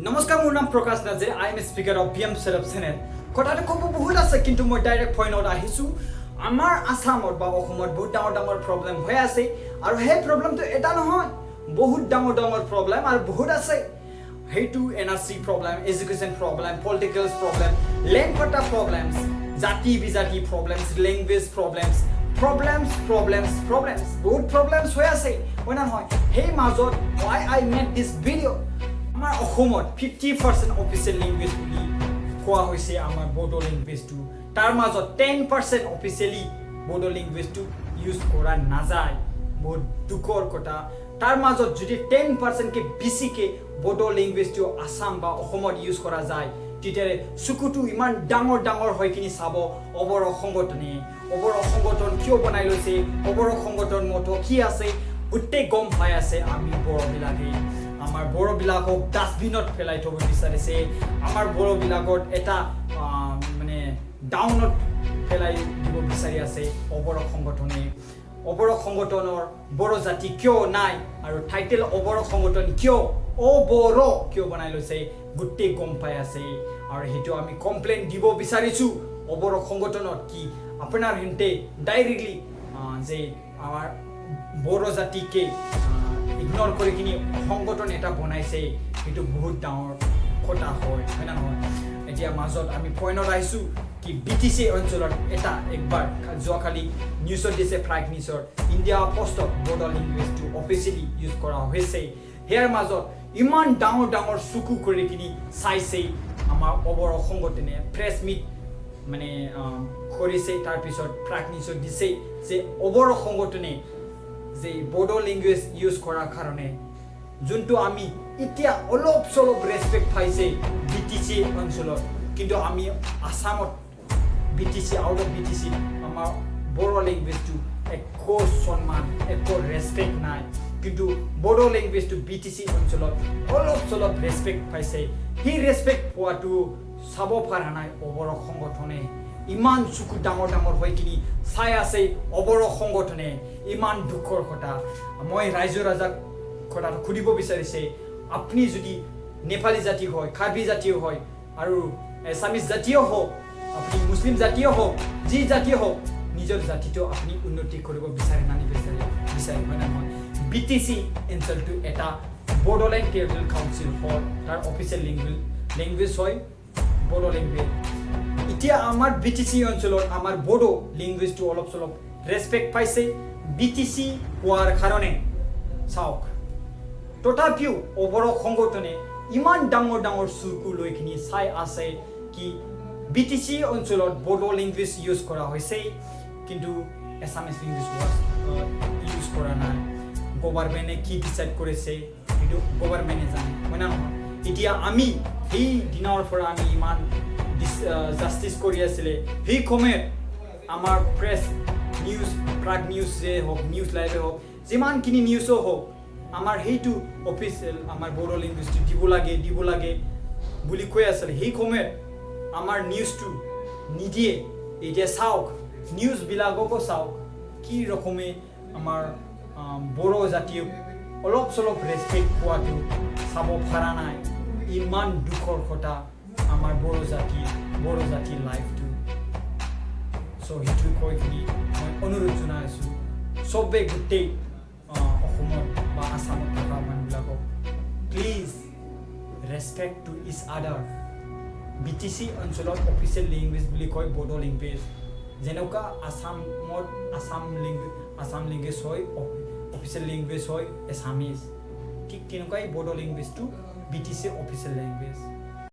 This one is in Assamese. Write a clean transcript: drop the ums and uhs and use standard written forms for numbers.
নমস্কাৰ মোৰ নাম প্ৰকাশ Narzary I am speaker of BM setup channel কথাটো ক'ব বহুত আছে কিন্তু মই ডাইৰেক্ট পইণ্টত আহিছোঁ আমাৰ আসামত বা অসমত বহুত ডাঙৰ প্ৰব্লেম হৈ আছে আৰু সেই প্ৰব্লেমটো এটা নহয় বহুত ডাঙৰ প্ৰব্লেম আৰু বহুত আছে হেইটো NRC problem education problem political problem language problems জাতি বিজাতি প্ৰব্লেমছ লেংগুৱেজ প্ৰব্লেমছ বহুত প্ৰব্লেমছ হৈ আছে হয় না নহয় সেই মাজত why I made this video আমাৰ অসমত 50% অফিচিয়েল লেংগুৱেজ বুলি কোৱা হৈছে আমাৰ বড়ো লেংগুৱেজটো তাৰ মাজত 10% অফিচিয়েলি বড়ো লেংগুৱেজটো ইউজ কৰা নাযায় বহুত দুখৰ কথা তাৰ মাজত যদি 10% কে বেছিকে বড়ো লেংগুৱেজটো আসাম বা অসমত ইউজ কৰা যায় তেতিয়া সুকুটো ইমান ডাঙৰ হৈ কিনি চাব অবৰো সংগঠন কিয় বনাই লৈছে অবৰো সংগঠন মতো কি আছে গোটেই গম পাই আছে আমি বড়োবিলাকে আমাৰ বড়োবিলাকক ডাষ্টবিনত পেলাই থব বিচাৰিছে আমাৰ বড়োবিলাকত এটা মানে ডাউনত পেলাই দিব বিচাৰি আছে অবৰো সংগঠনৰ বড়ো জাতি কিয় নাই আৰু টাইটেল অবৰো সংগঠন কিয় অবৰো কিয় বনাই লৈছে গোটেই গম পাই আছে আৰু হেতু আমি কমপ্লেইন দিব বিচাৰিছো অবৰো সংগঠনত কি আপোনাৰ হিন্তে ডাইৰেক্টলি যে আমাৰ বড়ো জাতিকে ইগনোৰ কৰে কিনি সংগঠন এটা বনাইছে এটো বহুত ডাঙৰ কথা হয় না নহয় এতিয়া মাজত আমি পইণ্টত আহিছো কি বিটিসি অঞ্চলত এটা একবাৰ যোৱাকালি নিউজত দিছে ফ্ৰাইক নিউজৰ ইণ্ডিয়া পোষ্টত বড়ো লেংগুৱেজটো অফিচিয়েলি ইউজ কৰা হৈছে হেয়াৰ মাজত ইমান ডাঙৰ চুকু কৰি কিনি চাইছে আমাৰ অবৰো সংগঠনে প্ৰেছ মিট মানে কৰিছে তাৰ পিছত ফ্ৰাইক নিউজত দিছে যে অবৰো সংগঠনে যে বড়ো লেংগুৱেজ ইউজ কৰাৰ কাৰণে যোনটো আমি এতিয়া অলপ চলপ ৰেসপেক্ট পাইছে বিটিসি অঞ্চলত কিন্তু আমি আসামত বিটিসি আউট অফ বিটিসি আমাৰ বড়ো লেংগুৱেজটো একো সন্মান একো ৰেসপেক্ট নাই কিন্তু বড়ো লেংগুৱেজটো বিটিসি অঞ্চলত অলপ চলপ ৰেসপেক্ট পাইছে সেই ৰেসপেক্ট পোৱাটো চাব পৰা নাই অবৰো সংগঠনে ইমান চুকু ডাঙৰ হৈ কিনি চাই আছে অবৰো সংগঠনে ইমান দুখৰ কথা মই ৰাইজৰ ৰাজাক কথাটো খুদিব বিচাৰিছে আপুনি যদি নেপালী জাতি হয় কাৰ্বি জাতীয় হয় আৰু এছামিজ জাতীয় হওক আপুনি মুছলিম জাতীয় হওক যি জাতীয় হওক নিজৰ জাতিটো আপুনি উন্নতি কৰিব বিচাৰে না নিবিচাৰে হয় না নহয় বিটিসি অঞ্চলটো এটা বড়োলেণ্ড টেৰিটৰিয়েল কাউন্সিল হয় তাৰ অফিচিয়েল লেংগুৱেজ হয় বড়ো লেংগুৱেজ এতিয়া আমাৰ বিটিসি অঞ্চলত আমাৰ বড়ো লেংগুৱেজটো অলপ চলপ ৰেসপেক্ট পাইছে বিটিসি হোৱাৰ কাৰণে চাওক তথাপিও অবৰো সংগঠনে ইমান ডাঙৰ চুকু লৈ কিনি চাই আছে কি বিটিসি অঞ্চলত বড়ো লেংগুৱেজ ইউজ কৰা হৈছে কিন্তু এছামিজ লেংগুৱেজ ইউজ কৰা নাই গভৰ্ণমেণ্টে কি ডিসাইড কৰিছে সেইটো গভৰ্ণমেণ্টে জানে হয় না নহয় এতিয়া আমি এই দিনৰ পৰা আমি ইমান জাস্টিস কৰি আছিলে সেই সময়ত আমাৰ প্ৰেছ নিউজ প্ৰাগ নিউজ যে হওক নিউজ লাইভে হওক যিমানখিনি নিউজো হওক আমাৰ সেইটো অফিচিয়েল আমাৰ বড়ো লেংগুৱেজটো দিব লাগে বুলি কৈ আছিলে সেই সময়ত আমাৰ নিউজটো নিদিয়ে এতিয়া চাওক নিউজবিলাককো চাওক কি ৰকমে আমাৰ বড়ো জাতীয় অলপ চলপ ৰেসপেক্ট পোৱাটো চাব পৰা নাই ইমান দুখৰ কথা আমাৰ বড়ো জাতিৰ লাইফটো সো সেইটো কৈ কিনি মই অনুৰোধ জনাইছোঁ চবে গোটেই অসমত বা আসামত থকা মানুহবিলাকক প্লিজ ৰেসপেক্ট টু ইচ আদাৰ বিটিসি অঞ্চলত অফিচিয়েল লেংগুৱেজ বুলি কয় বড়ো লেংগুৱেজ যেনেকুৱা আসাম লেংগুৱেজ হয় অফিচিয়েল লেংগুৱেজ হয় এছামিজ ঠিক তেনেকুৱাই বড়ো লেংগুৱেজটো বিটিসিৰ অফিচিয়েল লেংগুৱেজ